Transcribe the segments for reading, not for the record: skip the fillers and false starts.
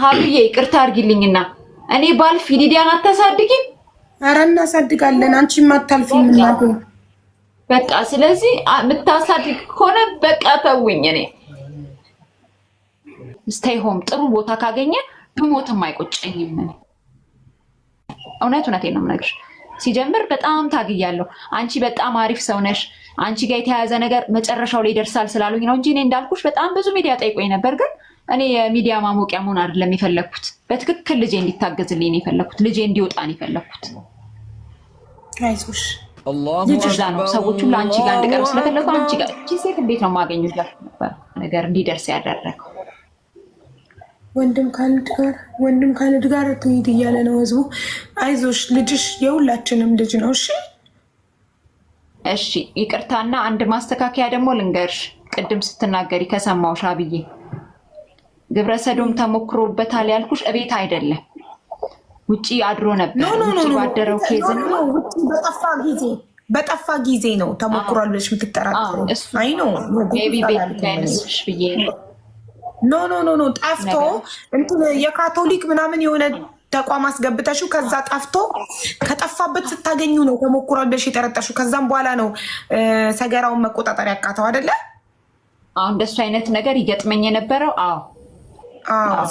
ሀብዬ ይቅርታ አድርጊልኝና እኔ ባልፍ ሊዲያን አታሳድጊም? ኧረ እናሳድጋለን። አንቺም አታልፊም እናቴ። በቃ ስለዚህ የምታሳድግ ከሆነ በቃ ተውኝ። እኔ ስቴይ ሆም ጥሩ ቦታ ካገኘ ብሞትም አይቆጨኝም። እውነቴን ነው የምነግርሽ። ሲጀምር በጣም ታግያለሁ። አንቺ በጣም አሪፍ ሰው ነሽ፣ አንቺ ጋር የተያያዘ ነገር መጨረሻው ላይ ይደርሳል ስላሉኝ ነው እንጂ እኔ እንዳልኩሽ በጣም ብዙ ሚዲያ ጠይቆኝ ነበር። ግን እኔ የሚዲያ ማሞቂያ መሆን አይደለም የፈለኩት። በትክክል ልጄ እንዲታገዝልኝ ነው የፈለኩት። ልጄ እንዲወጣ ነው የፈለኩት። አይዞሽ ልጅ ነው ሰዎች ሁሉ አንቺ ጋር እንድቀርብ ስለፈለኩ አንቺ ጋር እቺ ሴት እንዴት ነው ማገኙት ነበር ነገር እንዲደርስ ያደረገው። ወንድም ከልጅ ጋር ትሄድ እያለ ነው ህዝቡ። አይዞሽ ልጅሽ የሁላችንም ልጅ ነው። እሺ ይቅርታና አንድ ማስተካከያ ደግሞ ልንገርሽ። ቅድም ስትናገሪ ከሰማሁሽ አብዬ ግብረሰዶም ተሞክሮበታል ያልኩሽ እቤት አይደለም ውጪ አድሮ ነበር። ውጪ ባደረው ኬዝ ነው። ውጪ በጠፋ ጊዜ ነው ተሞክሯል ብለሽ የምትጠራጠሩ። አይ ነው ቤቢ ቤት ታይነስሽ ብዬ ኖ ጠፍቶ እንትን የካቶሊክ ምናምን የሆነ ተቋም አስገብተሽው ከዛ ጠፍቶ ከጠፋበት ስታገኙ ነው ተሞክሯል ብለሽ የጠረጠርሽው። ከዛም በኋላ ነው ሰገራውን መቆጣጠር ያቃተው አይደለ? አሁን እንደሱ አይነት ነገር ይገጥመኝ የነበረው።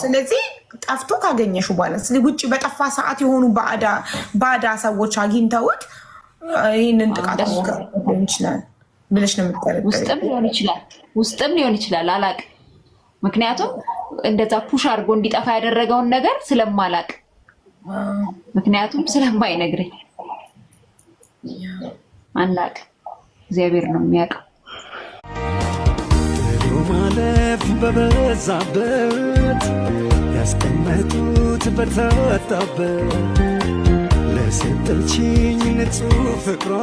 ስለዚህ ጠፍቶ ካገኘሽው በኋላ ውጭ በጠፋ ሰዓት የሆኑ ባዳ ሰዎች አግኝተውት ይህንን ጥቃት ሊሆን ይችላል ብለሽ ነው የምትጠረጠሪው። ውስጥም ሊሆን ይችላል አላቅም። ምክንያቱም እንደዛ ፑሽ አድርጎ እንዲጠፋ ያደረገውን ነገር ስለማላቅ፣ ምክንያቱም ስለማይነግረኝ አናቅ። እግዚአብሔር ነው የሚያውቀው። ማለፍ በበዛበት ያስቀመጡት በታጣበት ለሰጠችኝ ንጹህ ፍቅሯ